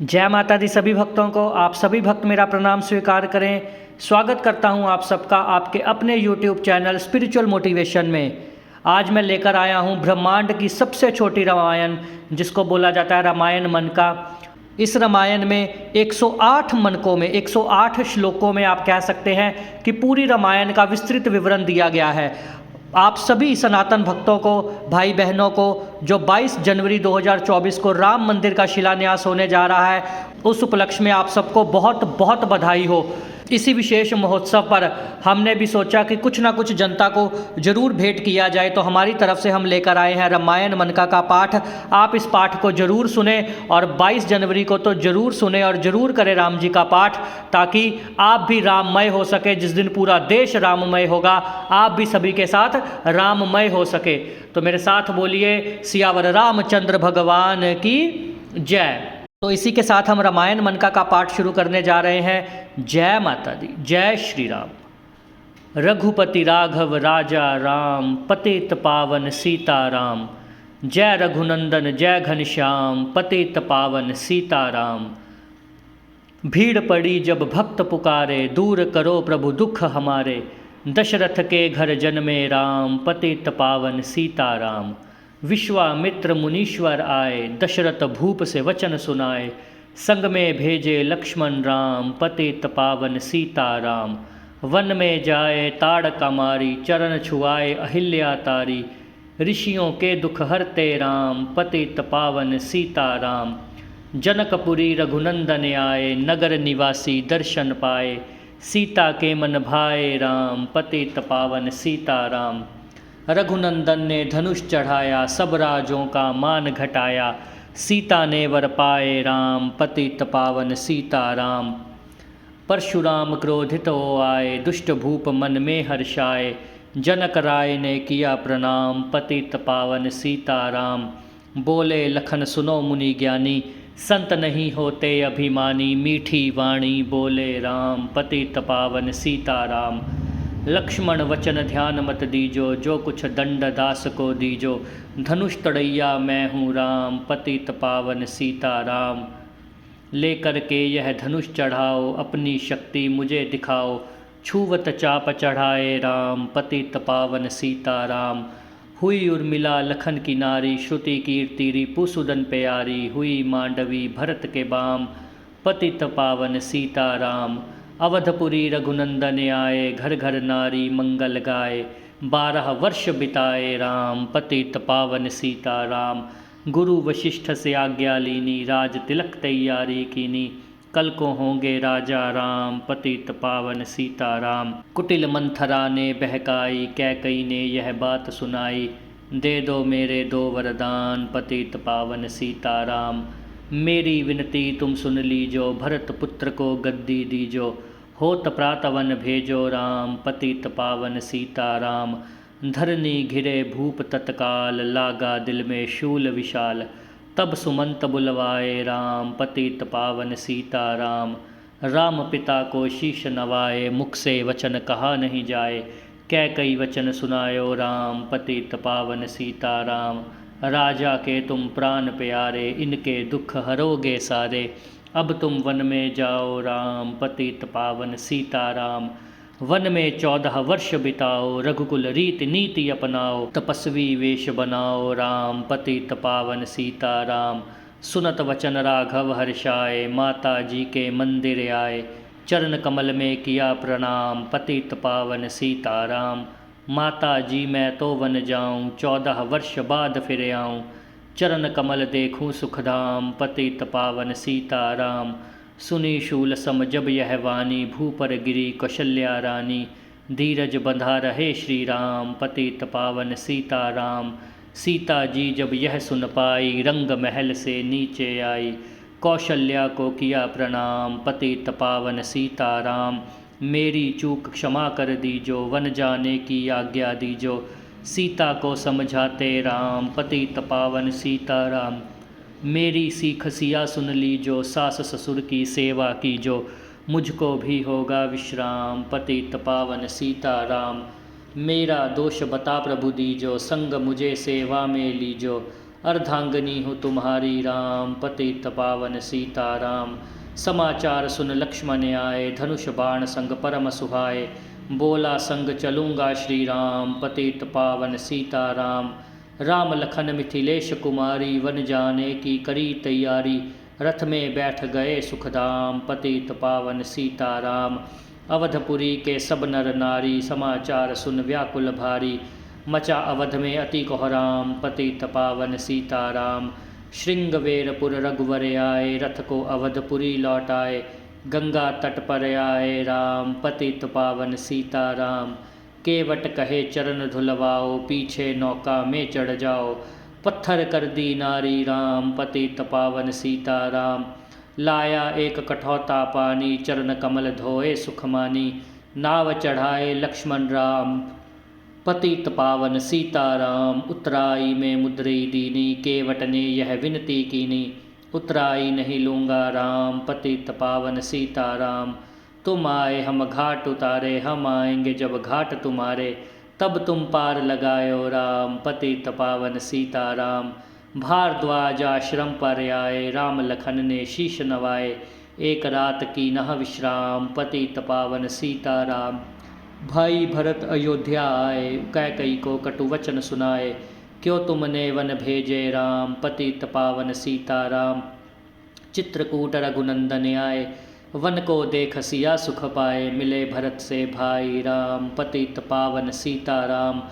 जय माता दी सभी भक्तों को। आप सभी भक्त मेरा प्रणाम स्वीकार करें। स्वागत करता हूं आप सबका आपके अपने YouTube चैनल स्पिरिचुअल मोटिवेशन में। आज मैं लेकर आया हूं ब्रह्मांड की सबसे छोटी रामायण, जिसको बोला जाता है रामायण मन का। इस रामायण में 108 मनकों में 108 श्लोकों में आप कह सकते हैं कि पूरी रामायण का विस्तृत विवरण दिया गया है। आप सभी सनातन भक्तों को, भाई बहनों को, जो 22 जनवरी 2024 को राम मंदिर का शिलान्यास होने जा रहा है, उस उपलक्ष्य में आप सबको बहुत बहुत बधाई हो। इसी विशेष महोत्सव पर हमने भी सोचा कि कुछ ना कुछ जनता को जरूर भेंट किया जाए, तो हमारी तरफ से हम लेकर आए हैं रामायण मनका का पाठ। आप इस पाठ को जरूर सुने और 22 जनवरी को तो जरूर सुने और जरूर करें राम जी का पाठ, ताकि आप भी राममय हो सके। जिस दिन पूरा देश राममय होगा, आप भी सभी के साथ राममय हो सके। तो मेरे साथ बोलिए सियावर रामचंद्र भगवान की जय। तो इसी के साथ हम रामायण मनका का पाठ शुरू करने जा रहे हैं। जय माता दी, जय श्री राम। रघुपति राघव राजा राम, पतित पावन सीता राम। जय रघुनंदन जय घनश्याम, पतित पावन सीता राम। भीड़ पड़ी जब भक्त पुकारे, दूर करो प्रभु दुख हमारे। दशरथ के घर जन्मे राम, पतित पावन सीता राम। विश्वामित्र मुनीश्वर आए, दशरथ भूप से वचन सुनाए। संग में भेजे लक्ष्मण राम, पतित पावन सीता राम। वन में जाए ताड़का मारी, चरण छुआए अहिल्या तारी। ऋषियों के दुख हरते राम, पतित पावन सीता राम। जनकपुरी रघुनंदन आए, नगर निवासी दर्शन पाए। सीता के मन भाए राम, पतित पावन सीता राम। रघुनंदन ने धनुष चढ़ाया, सब राजों का मान घटाया। सीता ने वर पाए राम, पतित पावन सीता राम। परशुराम क्रोधित हो आए, दुष्ट भूप मन में हर्षाए। जनक राय ने किया प्रणाम, पतित पावन सीता राम। बोले लखन सुनो मुनि ज्ञानी, संत नहीं होते अभिमानी। मीठी वाणी बोले राम, पतित पावन सीता राम। लक्ष्मण वचन ध्यान मत दीजो, जो कुछ दंड दास को दीजो। धनुष तड़ैया मैं हूँ राम, पतित पावन सीता राम। लेकर के यह धनुष चढ़ाओ, अपनी शक्ति मुझे दिखाओ। छूवत चाप चढ़ाए राम, पतित पावन सीता राम। हुई उर्मिला लखन की नारी, श्रुति कीर्ति रिपुसुदन प्यारी। हुई मांडवी भरत के बाम, पतित पावन सीता राम। अवधपुरी रघुनंदन आए, घर घर नारी मंगल गाए। 12 वर्ष बिताए राम, पतित पावन सीता राम। गुरु वशिष्ठ से आज्ञा लीनी, राज तिलक तैयारी कीनी। कल को होंगे राजा राम, पतित पावन सीता राम। कुटिल मंथरा ने बहकाई, कैकई ने यह बात सुनाई। दे दो मेरे 2 वरदान, पतित पावन सीता राम। मेरी विनती तुम सुन लीजो, भरत पुत्र को गद्दी दीजो। होत प्रातवन भेजो राम, पतित पावन सीता राम। धरनी घिरे भूप तत्काल, लागा दिल में शूल विशाल। तब सुमंत बुलवाए राम, पतित पावन सीता राम। राम पिता को शीश नवाए, मुख से वचन कहा नहीं जाए। कैकई वचन सुनायो राम, पतित पावन सीता राम। राजा के तुम प्राण प्यारे, इनके दुख हरोगे सारे। अब तुम वन में जाओ राम, पतित पावन सीता राम। वन में 14 वर्ष बिताओ, रघुकुल रीति नीति अपनाओ। तपस्वी वेश बनाओ राम, पतित पावन सीता राम। सुनत वचन राघव हर्षाए, माता जी के मंदिर आए। चरण कमल में किया प्रणाम, पतित पावन सीता राम। माता जी मैं तो वन जाऊं, 14 वर्ष बाद फिर आऊं। चरण कमल देखूं सुखधाम, पतित पावन सीता राम। सुनी शूल सम जब यह वाणी, भूपर गिरी कौशल्या रानी। धीरज बंधा रहे श्री राम, पतित पावन सीता राम। सीता जी जब यह सुन पाई, रंग महल से नीचे आई। कौशल्या को किया प्रणाम, पतित पावन सीता राम। मेरी चूक क्षमा कर दीजो, वन जाने की आज्ञा दीजो। सीता को समझाते राम, पतित पावन सीता राम। मेरी सीख सिया सुन लीजो, सास ससुर की सेवा कीजो। मुझको भी होगा विश्राम, पतित पावन सीता राम। मेरा दोष बता प्रभु दीजो, संग मुझे सेवा में लीजो। अर्धांगनी हो तुम्हारी राम, पतित पावन सीताराम। समाचार सुन लक्ष्मण आए, धनुष बाण संग परम सुहाए। बोला संग चलूँगा श्री राम, पतित पावन सीताराम। राम लखन मिथिलेश कुमारी, वन जाने की करी तैयारी। रथ में बैठ गए सुखधाम, पतित पावन सीताराम। अवधपुरी के सब नर नारी, समाचार सुन व्याकुल भारी। मचा अवध में अति कोहराम, पतित पावन सीताराम। श्रृंगवेरपुर रघुवर आए, रथ को अवधपुरी लौटाए। गंगा तट पर आए राम, पतित पावन सीताराम। केवट कहे चरण धुलवाओ, पीछे नौका में चढ़ जाओ। पत्थर कर दी नारी राम, पतित पावन सीताराम। लाया एक कठौता पानी, चरण कमल धोए सुखमानी। नाव चढ़ाए लक्ष्मण राम, पतित पावन सीताराम। उतराई में मुद्री दीनी, केवट ने यह विनती कीनी। उतराई नहीं लूँगा राम, पतित पावन सीताराम। तुम आए हम घाट उतारे, हम आएंगे जब घाट तुम्हारे। तब तुम पार लगायो राम, पतित पावन सीताराम। भारद्वाज आश्रम पर आए, राम लखन ने शीश नवाए। एक रात की नह विश्राम, पतित पावन सीताराम। भाई भरत अयोध्या आए, कैकई को कटु वचन सुनाए। क्यों तुमने वन भेजे राम, पतित पावन सीताराम। चित्रकूट रघुनंदन आए, वन को देख सिया सुख पाए। मिले भरत से भाई राम, पतित पावन सीताराम।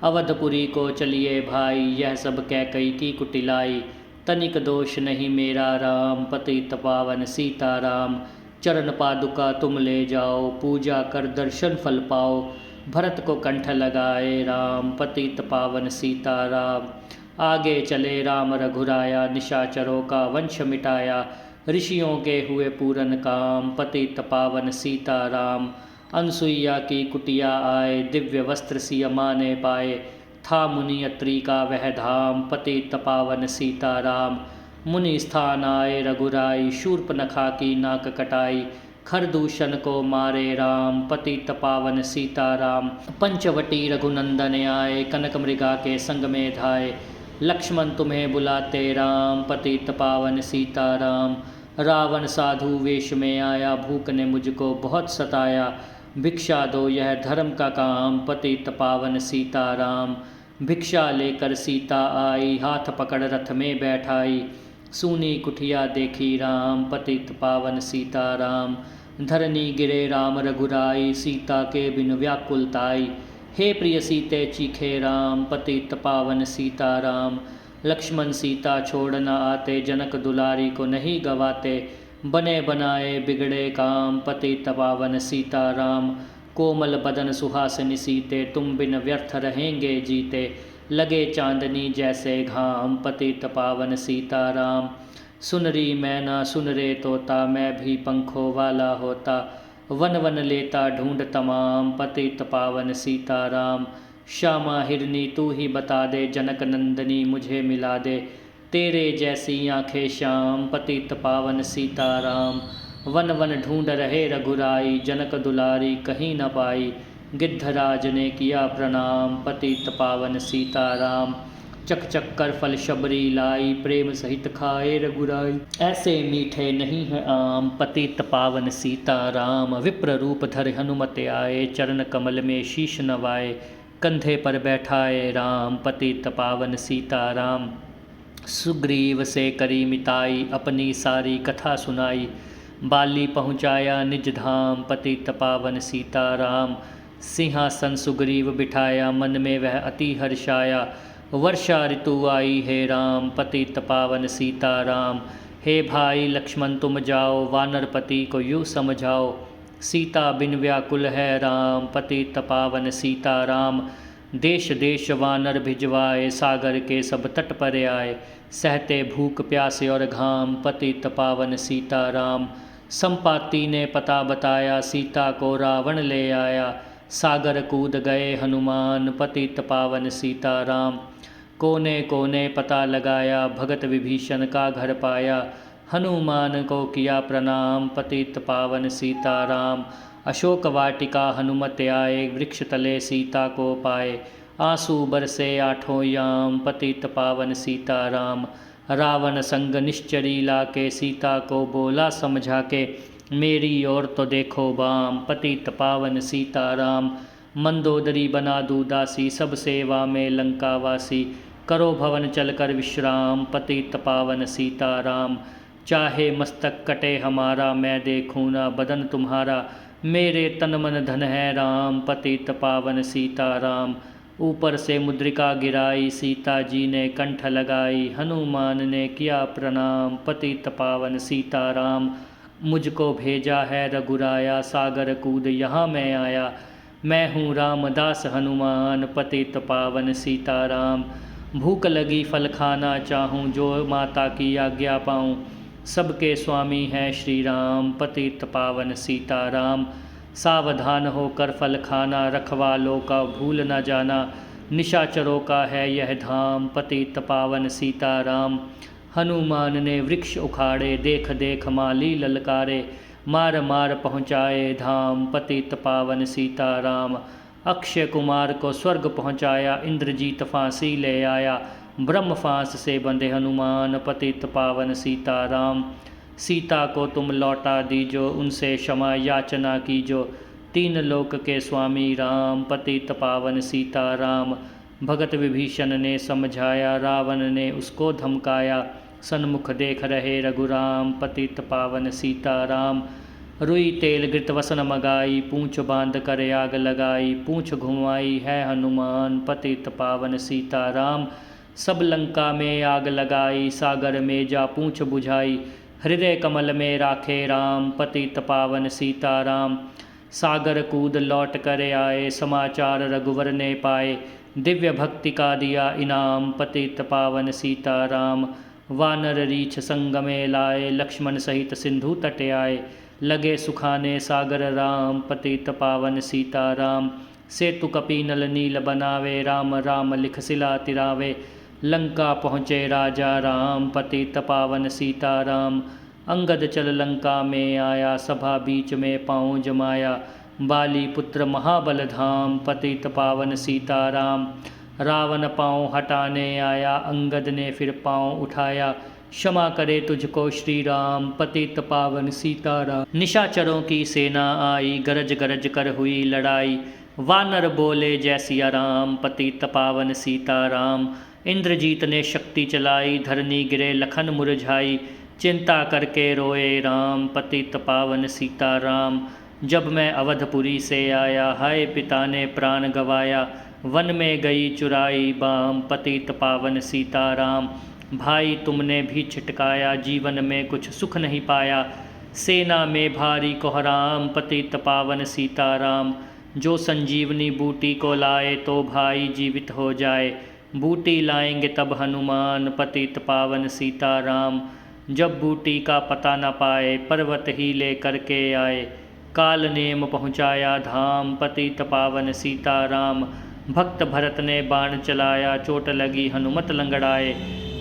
अवधपुरी को चलिए भाई, यह सब कैकई की कुटिलाई। तनिक दोष नहीं मेरा राम, पतित पावन सीताराम। चरण पादुका तुम ले जाओ, पूजा कर दर्शन फल पाओ। भरत को कंठ लगाए राम, पतित पावन सीताराम। आगे चले राम रघुराया, निशाचरों का वंश मिटाया। ऋषियों के हुए पूरन काम, पतित पावन सीताराम। अनसुईया की कुटिया आए, दिव्य वस्त्र सिया माँ ने पाए। था मुनि अत्रि का वह धाम, पतित पावन सीताराम। मुनि स्थान आए रघुराई, शूर्पनखा की नाक कटाई। खरदूषण को मारे राम, पतित पावन सीताराम। पंचवटी रघुनंदन आए, कनक मृगा के संग में धाए। लक्ष्मण तुम्हें बुलाते राम, पतित पावन सीताराम। रावण साधु वेश में आया, भूख ने मुझको बहुत सताया। भिक्षा दो यह धर्म का काम, पतित पावन सीताराम। भिक्षा लेकर सीता आई, हाथ पकड़ रथ में बैठाई। सूनी कुठिया देखी राम, पतित पावन सीताराम। धरनी गिरे राम रघुराई, सीता के बिन व्याकुलताई। हे प्रिय सीते चीखे राम, पतित पावन सीताराम। लक्ष्मण सीता छोड़ न आते, जनक दुलारी को नहीं गवाते। बने बनाए बिगड़े काम, पतित पावन सीताराम। कोमल बदन सुहासिनी सीते, तुम बिन व्यर्थ रहेंगे जीते। लगे चांदनी जैसे घाम, पतित पावन सीताराम। सुनरी मैना सुन रे तोता, मैं भी पंखों वाला होता। वन वन लेता ढूंढ तमाम, पतित पावन सीताराम। श्यामा हिरनी तू ही बता दे, जनक नंदनी मुझे मिला दे। तेरे जैसी आंखें श्याम, पतित पावन सीताराम। वन वन ढूंढ रहे रघुराई, जनक दुलारी कहीं न पाई। गिद्धराज ने किया प्रणाम, पतित पावन सीताराम। चक चक कर फल शबरी लाई, प्रेम सहित खाए रघुराई। ऐसे मीठे नहीं है आम, पतित पावन सीताराम। विप्र रूप धर हनुमत आए, चरण कमल में शीश नवाए। कंधे पर बैठाए राम, पतित पावन सीताराम। सुग्रीव से करी मिताई, अपनी सारी कथा सुनाई। बाली पहुँचाया निज धाम, पतित पावन सीताराम। सिंहासन सुग्रीव बिठाया, मन में वह अति हर्षाया। वर्षा ऋतु आई है राम, पतित पावन सीताराम। हे भाई लक्ष्मण तुम जाओ, वानरपति को यूँ समझाओ। सीता बिन व्याकुल है राम, पतित पावन सीताराम। देश देश वानर भिजवाए, सागर के सब तट पर आए। सहते भूख प्यासे और घाम, पतित पावन सीताराम। संपाति ने पता बताया, सीता को रावण ले आया। सागर कूद गए हनुमान, पतित पावन सीताराम। कोने कोने पता लगाया, भगत विभीषण का घर पाया। हनुमान को किया प्रणाम, पतित पावन सीताराम। अशोक वाटिका हनुमत आए, वृक्ष तले सीता को पाए। आंसू बरसे आठों याम, पतित पावन सीताराम। रावण संग निश्चरी लाके, सीता को बोला समझा के, मेरी ओर तो देखो बाम, पतित पावन सीताराम। मंदोदरी बना दूँ दासी, सब सेवा में लंकावासी, करो भवन चलकर विश्राम, पतित पावन सीताराम। चाहे मस्तक कटे हमारा, मैं देखूँ ना बदन तुम्हारा, मेरे तन मन धन है राम, पतित पावन सीताराम। ऊपर से मुद्रिका गिराई, सीता जी ने कंठ लगाई, हनुमान ने किया प्रणाम, पतित पावन सीताराम। मुझको भेजा है रघुराया, सागर कूद यहाँ मैं आया, मैं हूँ रामदास हनुमान, पतित पावन सीताराम। भूख लगी फल खाना चाहूँ, जो माता की आज्ञा पाऊँ, सबके स्वामी हैं श्री राम, पतित पावन सीताराम। सावधान होकर फल खाना, रखवालों का भूल न जाना, निशाचरों का है यह धाम, पतित पावन सीताराम। हनुमान ने वृक्ष उखाड़े, देख देख माली ललकारे, मार मार पहुँचाए धाम, पतित पावन सीताराम। अक्षय कुमार को स्वर्ग पहुँचाया, इंद्रजीत फांसी ले आया, ब्रह्म फांस से बंधे हनुमान, पतित पावन सीताराम। सीता को तुम लौटा दीजो, उनसे क्षमा याचना कीजो, तीन लोक के स्वामी राम, पतित पावन सीताराम। भगत विभीषण ने समझाया, रावण ने उसको धमकाया, सन्मुख देख रहे रघुराम, पतित पावन सीताराम। रुई तेल घृत वसन मगाई, पूँछ बांध कर आग लगाई, पूँछ घुमाई है हनुमान, पतित पावन सीताराम। सब लंका में आग लगाई, सागर में जा पूँछ बुझाई, हृदय कमल में राखे राम, पतित पावन सीताराम। सागर कूद लौट कर आए, समाचार रघुवर ने पाए, दिव्य भक्ति का दिया इनाम, पतित पावन सीताराम। वानर रीछ संग में लाए, लक्ष्मण सहित सिंधु तट आए, लगे सुखाने सागर राम, पतित पावन सीताराम। सेतु कपीनल नील बनावे, राम राम लिख सिला तिरावे, लंका पहुँचे राजा राम, पतित पावन सीताराम। अंगद चल लंका में आया, सभा बीच में पाँव जमाया, बाली पुत्र महाबल धाम, पतित पावन सीताराम। रावण पाँव हटाने आया, अंगद ने फिर पाँव उठाया, क्षमा करे तुझको श्री राम, पतित पावन सीताराम। निशाचरों की सेना आई, गरज गरज कर हुई लड़ाई, वानर बोले जय सिया राम, पतित पावन सीताराम। इंद्रजीत ने शक्ति चलाई, धरनी गिरे लखन मुरझाई, चिंता करके रोए राम, पतित पावन सीताराम। जब मैं अवधपुरी से आया, हाय पिता ने प्राण गवाया, वन में गई चुराई बाम, पतित पावन सीताराम। भाई तुमने भी छिटकाया, जीवन में कुछ सुख नहीं पाया, सेना में भारी कोहराम, पतित पावन सीताराम। जो संजीवनी बूटी को लाए, तो भाई जीवित हो जाए, बूटी लाएंगे तब हनुमान, पतित पावन सीताराम। जब बूटी का पता न पाए, पर्वत ही ले करके आए, काल नेम पहुँचाया धाम, पतित पावन सीताराम। भक्त भरत ने बाण चलाया, चोट लगी हनुमत लंगड़ाए,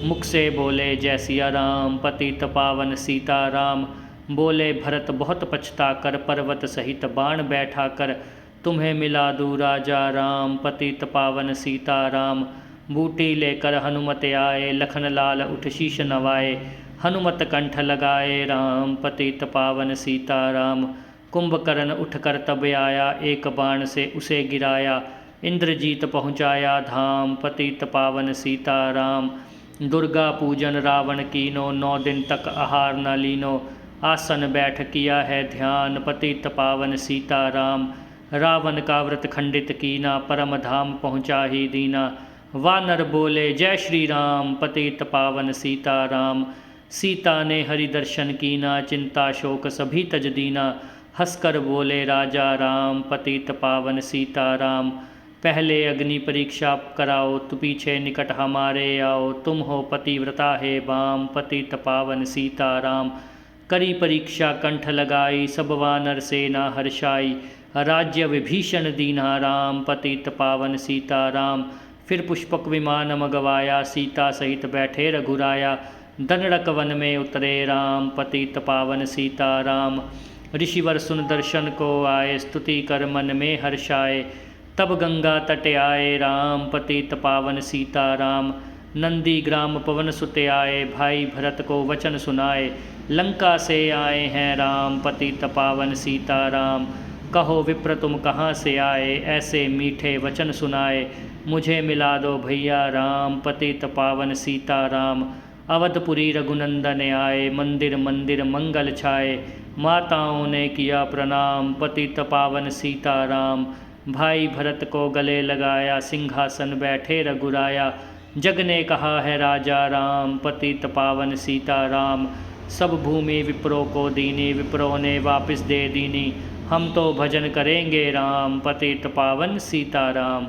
मुख से बोले जय सिया राम, पतित पावन सीताराम। बोले भरत बहुत पछता कर, पर्वत सहित बाण बैठा कर, तुम्हें मिला दूँ राजा राम, पतित पावन सीताराम। बूटी लेकर हनुमत आए, लखन लाल उठ शीश नवाए, हनुमत कंठ लगाए राम, पतित पावन सीताराम। कुंभकर्ण उठकर तब आया, एक बाण से उसे गिराया, इंद्रजीत पहुँचाया धाम, पतित पावन सीताराम। दुर्गा पूजन रावण कीनो, 9 दिन तक आहार न लीनो, आसन बैठ किया है ध्यान, पतित पावन सीताराम। रावण का व्रत खंडित कीना, परम धाम पहुँचा ही दीना, वानर बोले जय श्री राम, पतित पावन सीताराम। सीता ने हरि दर्शन कीना, चिंता शोक सभी तज दीना, हंसकर बोले राजा राम, पतित पावन सीताराम। पहले अग्नि परीक्षा कराओ, तो पीछे निकट हमारे आओ, तुम हो पतिव्रता हे बाम, पतित पावन सीताराम। करी परीक्षा कंठ लगाई, सब वानर सेना हर्षाई, राज्य विभीषण दीन्हा राम, पतित पावन सीताराम। फिर पुष्पक विमान मगवाया, सीता सहित बैठे रघुराया, दंडक वन में उतरे राम, पतित पावन सीताराम। ऋषिवर सुन दर्शन को आए, स्तुति कर मन में हर्षाए, तब गंगा तट आए राम, पतित पावन सीताराम। नंदी ग्राम पवन सुत आए, भाई भरत को वचन सुनाए। लंका से आए हैं राम, पतित पावन सीताराम। कहो विप्र तुम कहाँ से आए, ऐसे मीठे वचन सुनाए। मुझे मिला दो भैया राम, पतित पावन सीताराम। अवधपुरी रघुनंदन आए, मंदिर मंदिर मंगल छाए। माताओं ने किया प्रणाम, पतित पावन सीताराम। भाई भरत को गले लगाया, सिंहासन बैठे रघुराया। जग ने कहा है राजा राम, पतित पावन सीताराम। सब भूमि विप्रों को दीनी, विप्रों ने वापस दे दीनी। हम तो भजन करेंगे राम, पतित पावन सीताराम।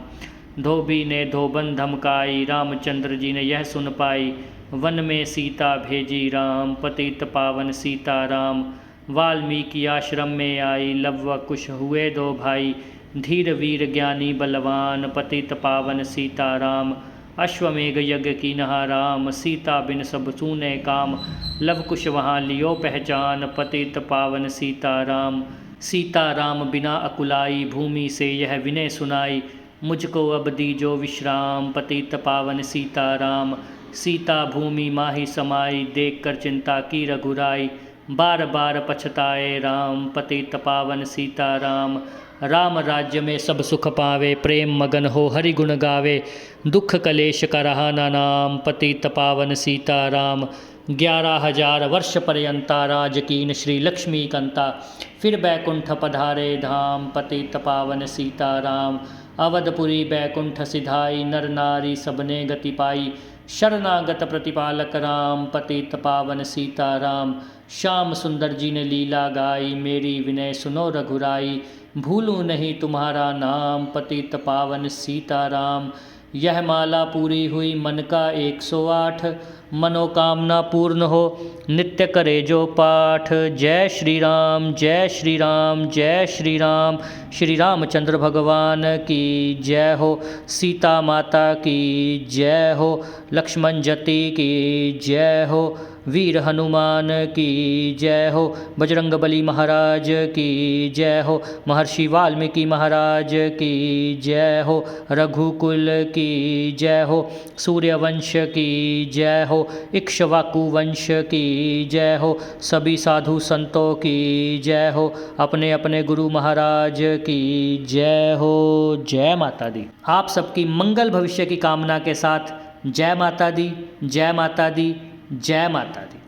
धोबी ने धोबन धमकाई, रामचंद्र जी ने यह सुन पाई। वन में सीता भेजी राम, पतित पावन सीताराम। वाल्मीकि आश्रम में आई, लव व कुश हुए दो भाई। धीर वीर ज्ञानी बलवान, पतित पावन सीताराम। अश्वमेघ यज्ञ की नहा राम, सीता बिन सब सूने काम। लव कुश वहाँ लियो पहचान, पतित पावन सीताराम। सीताराम बिना अकुलाई, भूमि से यह विनय सुनाई। मुझको अब दीजो विश्राम, पतित पावन सीताराम। सीता भूमि माही समाई, देख कर चिंता की रघुराई। बार बार पछताए राम, पतित पावन सीताराम। राम राज्य में सब सुख पावे, प्रेम मगन हो हरि गुण गावे। दुख कलेश का रहा न नाम, पतित पावन सीताराम। 11,000 वर्ष पर्यंता राज कीन श्री लक्ष्मी कंता। फिर बैकुंठ पधारे धाम, पतित पावन सीताराम। अवधपुरी बैकुंठ सिधाई, नर नारी सबने गति पाई। शरणागत प्रतिपालक राम, पतित पावन सीताराम। श्याम सुंदर जी ने लीला गाई, मेरी विनय सुनो रघुराई। भूलूं नहीं तुम्हारा नाम, पतित पावन सीताराम। यह माला पूरी हुई मन का 108, मनोकामना पूर्ण हो नित्य करे जो पाठ। जय श्री राम, जय श्री राम, जय श्री राम। श्री रामचंद्र भगवान की जय हो, सीता माता की जय हो, लक्ष्मण जति की जय हो, वीर हनुमान की जय हो, बजरंग बली महाराज की जय हो, महर्षि वाल्मीकि महाराज की जय हो, रघुकुल की जय हो, सूर्यवंश की जय हो, इक्ष्वाकु वंश की जय हो, सभी साधु संतों की जय हो, अपने अपने गुरु महाराज की जय हो। जय माता दी। आप सबकी मंगल भविष्य की कामना के साथ जय माता दी, जय माता दी, जय माता दी।